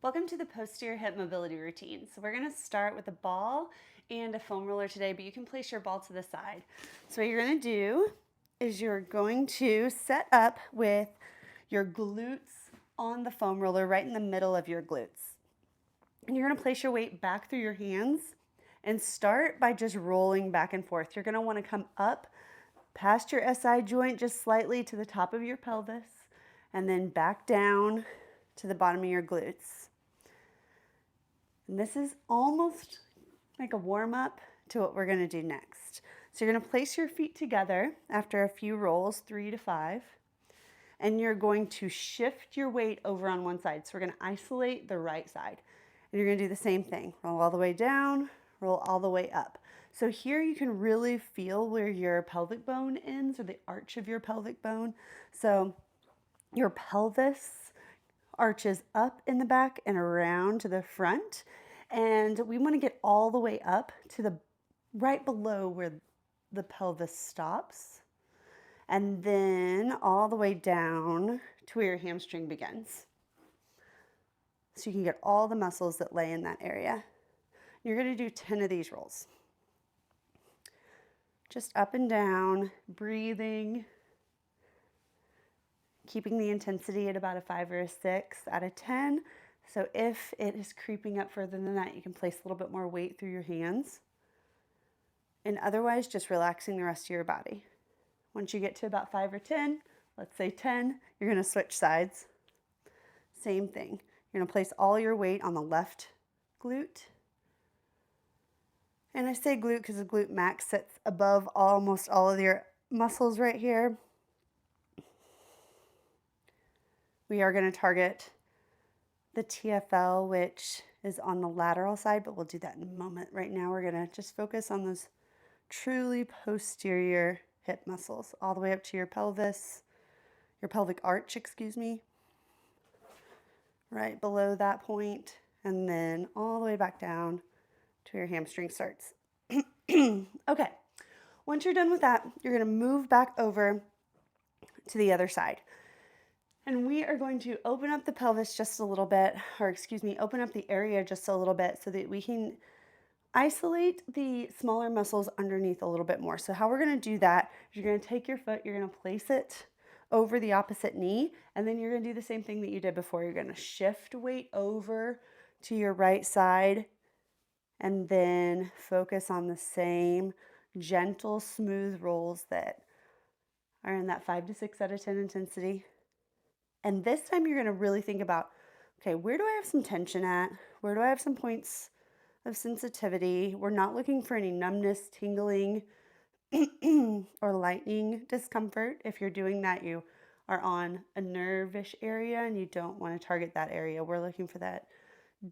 Welcome to the posterior hip mobility routine. So we're going to start with a ball and a foam roller today, but you can place your ball to the side. So what you're going to do is you're going to set up with your glutes on the foam roller right in the middle of your glutes. And you're going to place your weight back through your hands and start by just rolling back and forth. You're going to want to come up past your SI joint just slightly to the top of your pelvis and then back down to the bottom of your glutes. And this is almost like a warm-up to what we're going to do next. So you're going to place your feet together after a few rolls, 3 to 5, and you're going to shift your weight over on one side. So we're going to isolate the right side. And you're going to do the same thing. Roll all the way down, roll all the way up. So here you can really feel where your pelvic bone ends, or the arch of your pelvic bone. So your pelvis arches up in the back and around to the front. And we want to get all the way up to the right below where the pelvis stops. And then all the way down to where your hamstring begins. So you can get all the muscles that lay in that area. You're going to do 10 of these rolls. Just up and down, breathing, keeping the intensity at about a 5 or a 6 out of 10. So if it is creeping up further than that, you can place a little bit more weight through your hands. And otherwise, just relaxing the rest of your body. Once you get to about 5 or 10, let's say 10, you're going to switch sides. Same thing. You're going to place all your weight on the left glute. And I say glute because the glute max sits above almost all of your muscles right here. We are going to target the TFL, which is on the lateral side, but we'll do that in a moment. Right now, we're going to just focus on those truly posterior hip muscles, all the way up to your pelvis, your pelvic arch, right below that point, and then all the way back down to where your hamstring starts. Okay, once you're done with that, you're going to move back over to the other side. And we are going to open up the pelvis just a little bit, open up the area just a little bit so that we can isolate the smaller muscles underneath a little bit more. So how we're going to do that is you're going to take your foot, you're going to place it over the opposite knee, and then you're going to do the same thing that you did before. You're going to shift weight over to your right side and then focus on the same gentle, smooth rolls that are in that 5 to 6 out of 10 intensity. And this time you're going to really think about, okay, where do I have some tension at? Where do I have some points of sensitivity? We're not looking for any numbness, tingling, or lightning discomfort. If you're doing that, you are on a nerve-ish area and you don't want to target that area. We're looking for that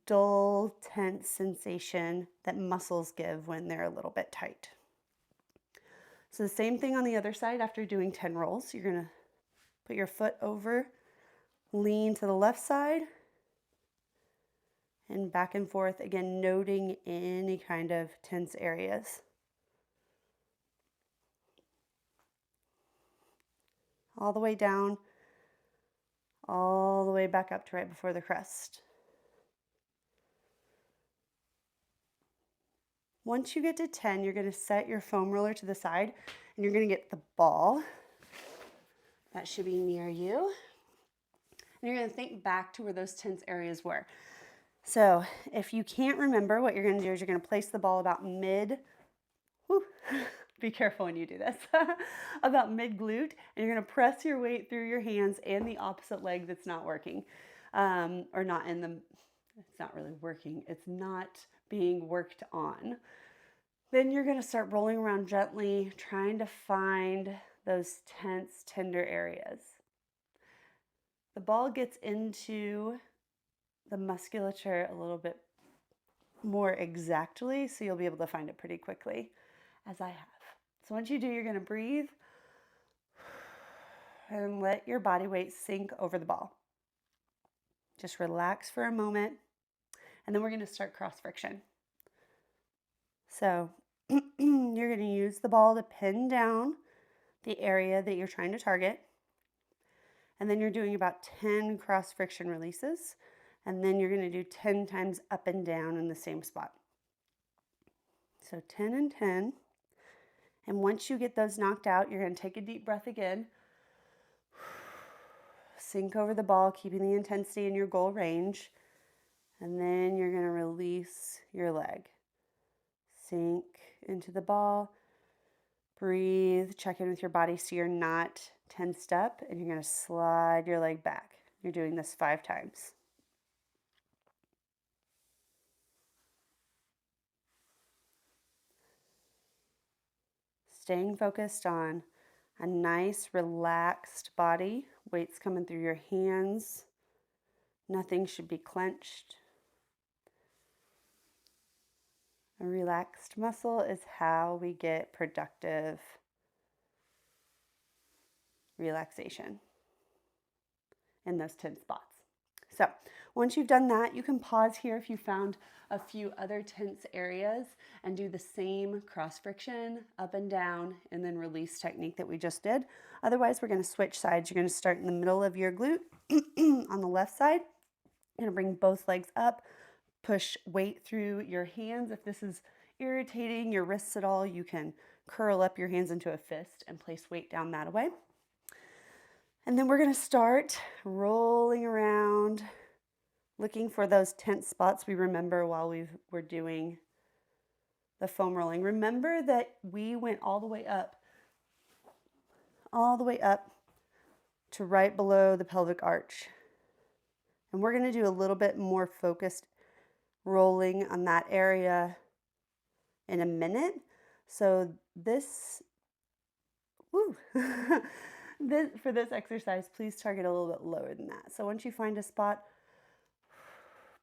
dull, tense sensation that muscles give when they're a little bit tight. So the same thing on the other side. After doing 10 rolls, you're going to put your foot over, lean to the left side, and back and forth, again, noting any kind of tense areas. All the way down, all the way back up to right before the crest. Once you get to 10, you're going to set your foam roller to the side, and you're going to get the ball. That should be near you. And you're going to think back to where those tense areas were. So if you can't remember, what you're going to do is you're going to place the ball about be careful when you do this, about mid glute, and you're going to press your weight through your hands and the opposite leg that's not working, it's not really working, it's not being worked on. Then you're going to start rolling around gently, trying to find those tense, tender areas. The ball gets into the musculature a little bit more exactly, so you'll be able to find it pretty quickly, as I have. So once you do, you're going to breathe and let your body weight sink over the ball. Just relax for a moment, and then we're going to start cross friction. So you're going to use the ball to pin down the area that you're trying to target, and then you're doing about 10 cross friction releases, And then you're going to do 10 times up and down in the same spot. So 10 and 10. And once you get those knocked out, you're going to take a deep breath again. Sink over the ball, keeping the intensity in your goal range. And then you're going to release your leg. Sink into the ball. Breathe. Check in with your body so you're not tensed up. And you're going to slide your leg back. You're doing this 5 times. Staying focused on a nice, relaxed body. Weight's coming through your hands. Nothing should be clenched. A relaxed muscle is how we get productive relaxation in those 10 spots. So once you've done that, you can pause here if you found a few other tense areas and do the same cross friction up and down and then release technique that we just did. Otherwise, we're going to switch sides. You're going to start in the middle of your glute on the left side. You're going to bring both legs up, push weight through your hands. If this is irritating your wrists at all, you can curl up your hands into a fist and place weight down that way. And then we're going to start rolling around, looking for those tense spots we remember while we were doing the foam rolling. Remember that we went all the way up to right below the pelvic arch. And we're going to do a little bit more focused rolling on that area in a minute. So this, for this exercise, please target a little bit lower than that. So once you find a spot,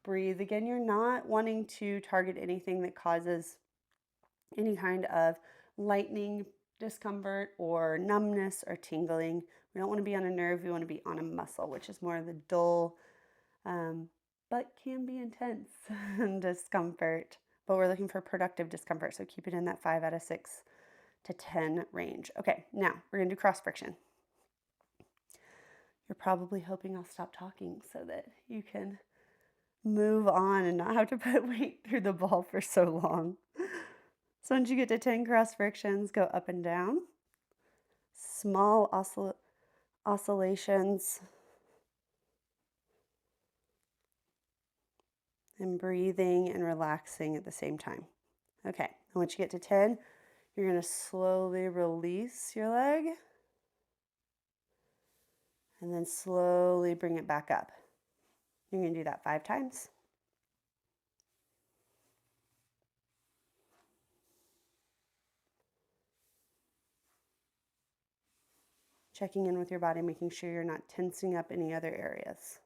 breathe. Again, you're not wanting to target anything that causes any kind of lightning discomfort or numbness or tingling. We don't want to be on a nerve. We want to be on a muscle, which is more of the dull, but can be intense discomfort. But we're looking for productive discomfort. So keep it in that 5 out of 6 to 10 range. Okay, now we're going to do cross friction. You're probably hoping I'll stop talking so that you can move on and not have to put weight through the ball for so long. So once you get to 10 cross frictions, go up and down. Small oscillations. And breathing and relaxing at the same time. Okay, and once you get to 10, you're going to slowly release your leg. And then slowly bring it back up. You're going to do that 5 times. Checking in with your body, making sure you're not tensing up any other areas.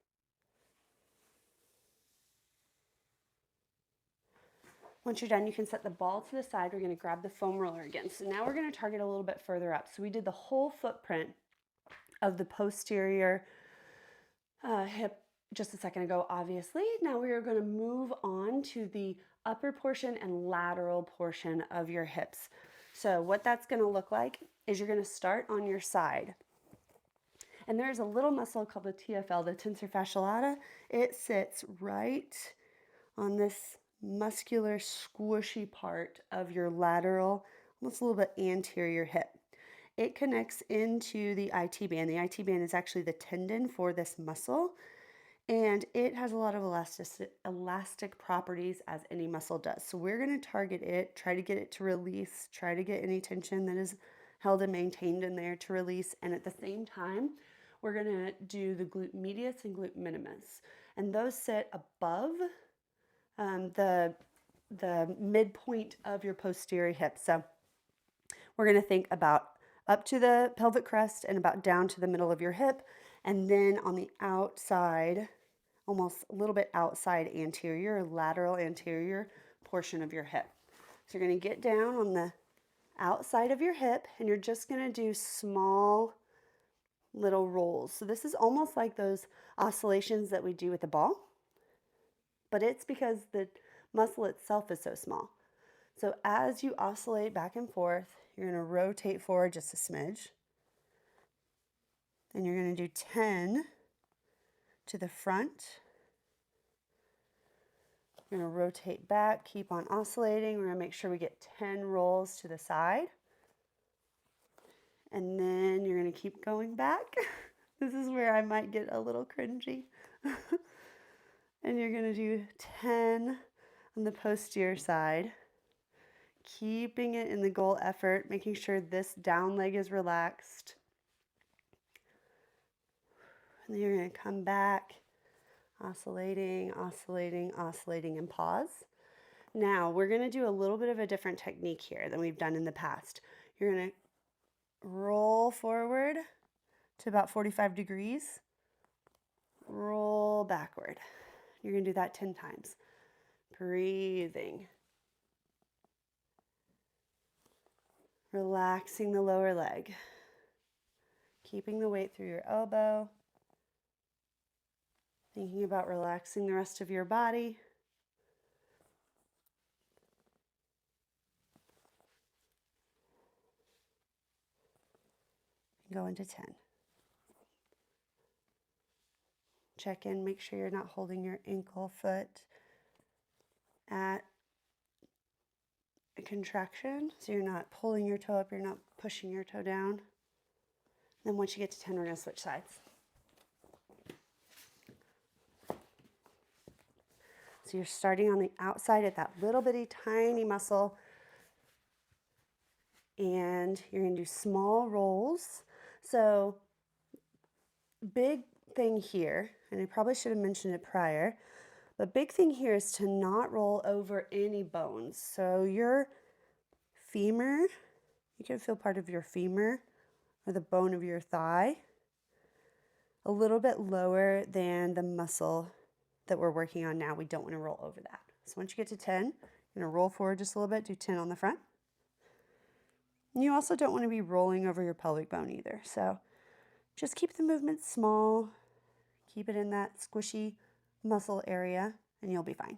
Once you're done, you can set the ball to the side. We're going to grab the foam roller again. So now we're going to target a little bit further up. So we did the whole footprint of the posterior hip just a second ago, obviously. Now we are going to move on to the upper portion and lateral portion of your hips. So what that's going to look like is you're going to start on your side. And there's a little muscle called the TFL, the tensor fasciae lata. It sits right on this muscular squishy part of your lateral, almost a little bit anterior hip. It connects into the IT band. The IT band is actually the tendon for this muscle, and it has a lot of elastic properties as any muscle does. So we're going to target it, try to get it to release, try to get any tension that is held and maintained in there to release, and at the same time, we're going to do the glute medius and glute minimus, and those sit above the midpoint of your posterior hip. So we're going to think about up to the pelvic crest and about down to the middle of your hip, and then on the outside, almost a little bit outside anterior, lateral anterior portion of your hip. So you're going to get down on the outside of your hip, and you're just going to do small little rolls. So this is almost like those oscillations that we do with the ball, but it's because the muscle itself is so small. So as you oscillate back and forth, you're going to rotate forward just a smidge. Then you're going to do 10 to the front, You're gonna rotate back, keep on oscillating. We're gonna make sure we get 10 rolls to the side. And then you're gonna keep going back. This is where I might get a little cringy. And you're gonna do 10 on the posterior side, keeping it in the goal effort, making sure this down leg is relaxed. And then you're gonna come back, oscillating, oscillating, oscillating, and pause. Now we're gonna do a little bit of a different technique here than we've done in the past. You're gonna roll forward to about 45 degrees, roll backward. You're gonna do that 10 times. Breathing. Relaxing the lower leg. Keeping the weight through your elbow. Thinking about relaxing the rest of your body. Go into 10. Check in, make sure you're not holding your ankle foot at a contraction. So you're not pulling your toe up, you're not pushing your toe down. Then once you get to 10, we're gonna switch sides. So you're starting on the outside at that little bitty tiny muscle, and you're gonna do small rolls. So big thing here, and I probably should have mentioned it prior, but big thing here is to not roll over any bones. So your femur, you can feel part of your femur or the bone of your thigh a little bit lower than the muscle that we're working on now. We don't want to roll over that. So once you get to 10, you're going to roll forward just a little bit, do 10 on the front. And you also don't want to be rolling over your pelvic bone either. So just keep the movement small, keep it in that squishy muscle area, and you'll be fine.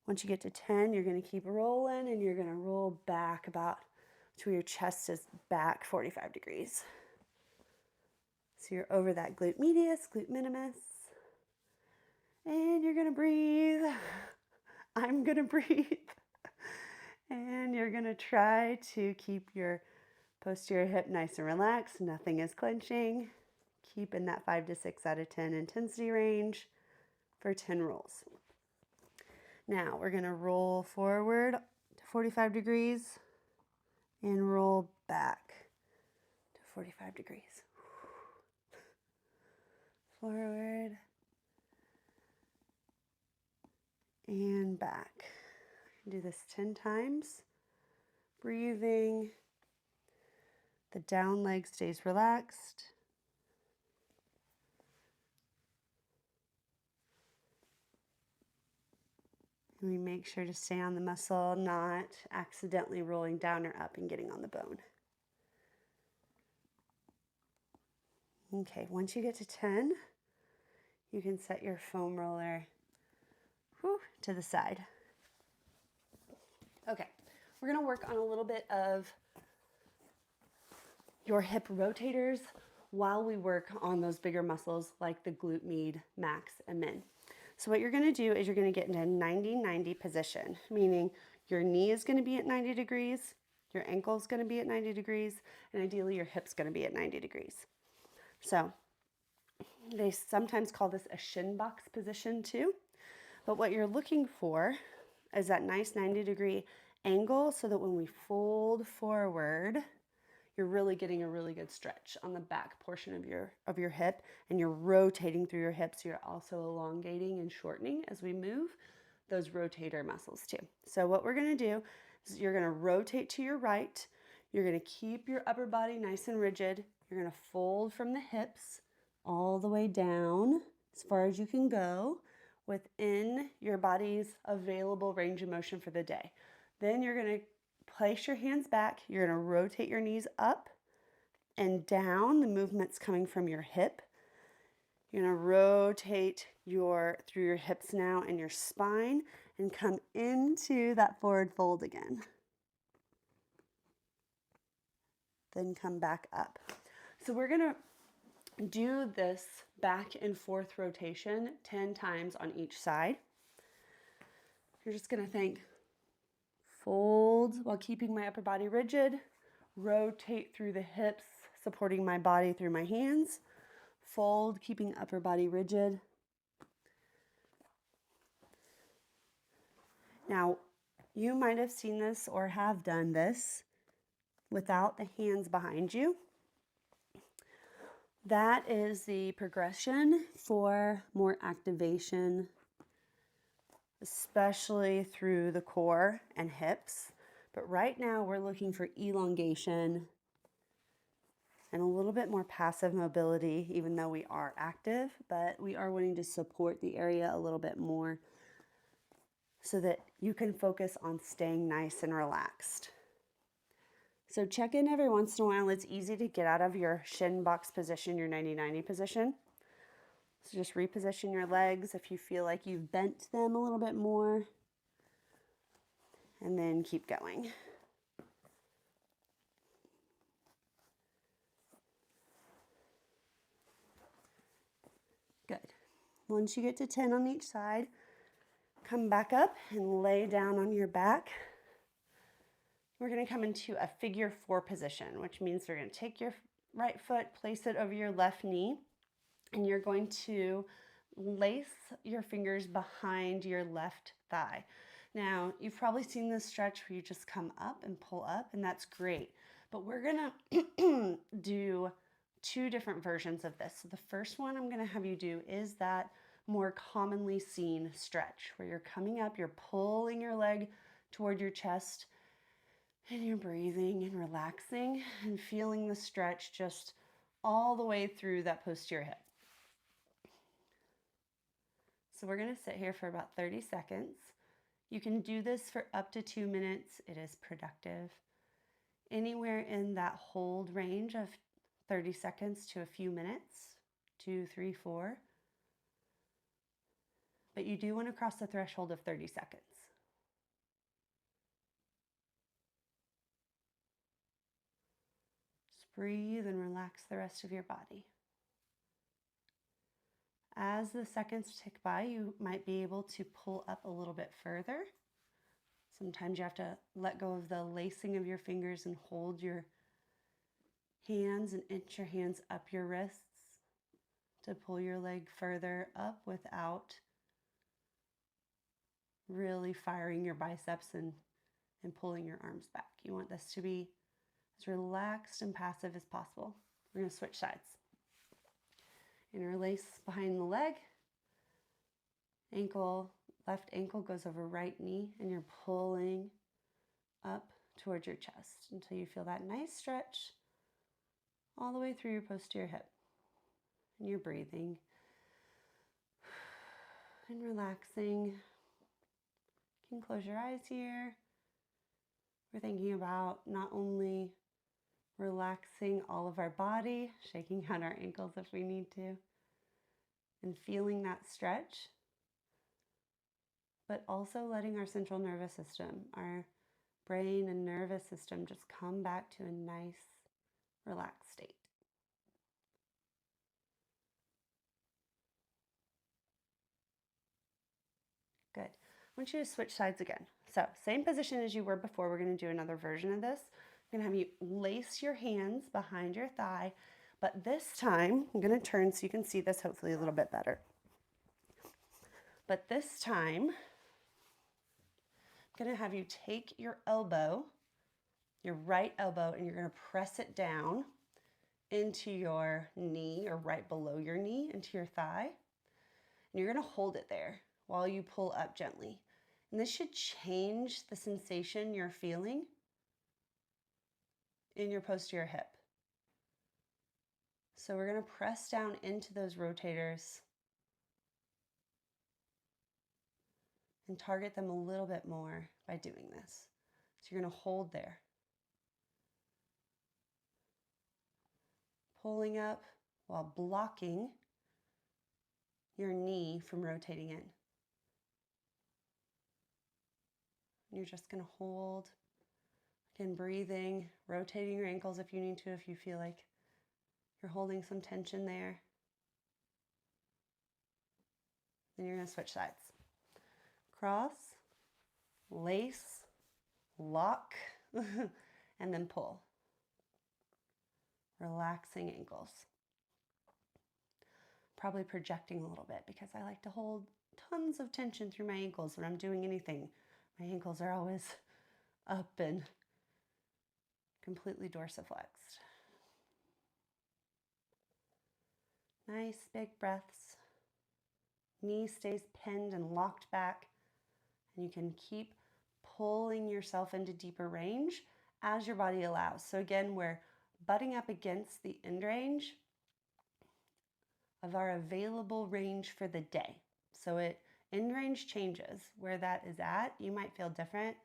Once you get to 10, you're going to keep rolling, and you're going to roll back about to where your chest is back 45 degrees. So you're over that glute medius, glute minimus, and you're going to breathe. I'm going to breathe. And you're going to try to keep your posterior hip nice and relaxed. Nothing is clenching. Keep in that 5 to 6 out of 10 intensity range for 10 rolls. Now we're going to roll forward to 45 degrees and roll back to 45 degrees. Forward and back. Do this 10 times. Breathing. The down leg stays relaxed. And we make sure to stay on the muscle, not accidentally rolling down or up and getting on the bone. Okay, once you get to 10, you can set your foam roller to the side. Okay, we're gonna work on a little bit of your hip rotators while we work on those bigger muscles like the glute med, max, and min. So what you're gonna do is you're gonna get into a 90-90 position, meaning your knee is gonna be at 90 degrees, your ankle is gonna be at 90 degrees, and ideally your hip's gonna be at 90 degrees. So they sometimes call this a shin box position too, but what you're looking for is that nice 90-degree angle so that when we fold forward, you're really getting a really good stretch on the back portion of your hip, and you're rotating through your hips. You're also elongating and shortening as we move those rotator muscles too. So what we're gonna do is you're gonna rotate to your right. You're gonna keep your upper body nice and rigid. You're gonna fold from the hips all the way down as far as you can go within your body's available range of motion for the day. Then you're gonna place your hands back. You're gonna rotate your knees up and down. The movement's coming from your hip. You're gonna rotate through your hips now and your spine and come into that forward fold again. Then come back up. So we're gonna do this back and forth rotation 10 times on each side. You're just gonna think, fold while keeping my upper body rigid, rotate through the hips, supporting my body through my hands, fold, keeping upper body rigid. Now, you might have seen this or have done this without the hands behind you. That is the progression for more activation, especially through the core and hips. But right now we're looking for elongation and a little bit more passive mobility, even though we are active, but we are wanting to support the area a little bit more so that you can focus on staying nice and relaxed. So check in every once in a while. It's easy to get out of your shin box position, your 90-90 position. So just reposition your legs if you feel like you've bent them a little bit more, and then keep going. Good. Once you get to 10 on each side, come back up and lay down on your back. We're going to come into a figure 4 position, which means you're going to take your right foot, place it over your left knee, and you're going to lace your fingers behind your left thigh. Now, you've probably seen this stretch where you just come up and pull up, and that's great. But we're going to do 2 different versions of this. So the first one I'm going to have you do is that more commonly seen stretch where you're coming up, you're pulling your leg toward your chest, and you're breathing and relaxing and feeling the stretch just all the way through that posterior hip. So we're going to sit here for about 30 seconds. You can do this for up to 2 minutes. It is productive. Anywhere in that hold range of 30 seconds to a few minutes, 2, 3, 4. But you do want to cross the threshold of 30 seconds. Just breathe and relax the rest of your body. As the seconds tick by, you might be able to pull up a little bit further. Sometimes you have to let go of the lacing of your fingers and hold your hands and inch your hands up your wrists to pull your leg further up without really firing your biceps and pulling your arms back. You want this to be as relaxed and passive as possible. We're going to switch sides. Interlace behind the leg. Ankle, left ankle goes over right knee, and you're pulling up towards your chest until you feel that nice stretch all the way through your posterior hip. And you're breathing and relaxing. You can close your eyes here. We're thinking about not only relaxing all of our body, shaking out our ankles if we need to, and feeling that stretch, but also letting our central nervous system, our brain and nervous system, just come back to a nice, relaxed state. Good. I want you to switch sides again. So same position as you were before. We're going to do another version of this. I'm going to have you lace your hands behind your thigh, but this time I'm going to turn so you can see this hopefully a little bit better. But this time I'm going to have you take your elbow, your right elbow, and you're going to press it down into your knee or right below your knee, into your thigh. And you're going to hold it there while you pull up gently. And this should change the sensation you're feeling in your posterior hip. So we're going to press down into those rotators and target them a little bit more by doing this. So you're going to hold there. Pulling up while blocking your knee from rotating in. You're just going to hold, again, breathing, rotating your ankles if you need to, if you feel like you're holding some tension there. Then you're going to switch sides. Cross, lace, lock, and then pull. Relaxing ankles. Probably projecting a little bit because I like to hold tons of tension through my ankles when I'm doing anything. My ankles are always up and completely dorsiflexed. Nice big breaths. Knee stays pinned and locked back, and you can keep pulling yourself into deeper range as your body allows. So again, we're butting up against the end range of our available range for the day. So end range changes. Where that is at, you might feel different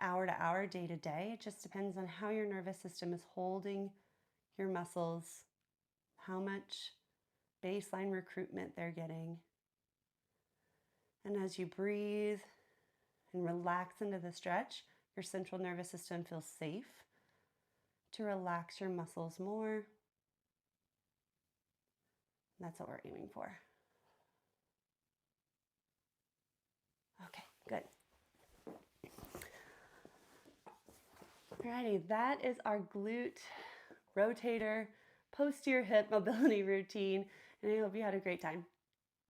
hour to hour, day to day. It just depends on how your nervous system is holding your muscles, how much baseline recruitment they're getting. And as you breathe and relax into the stretch, your central nervous system feels safe to relax your muscles more. That's what we're aiming for. Okay, good. Alrighty, that is our glute rotator posterior hip mobility routine, and I hope you had a great time.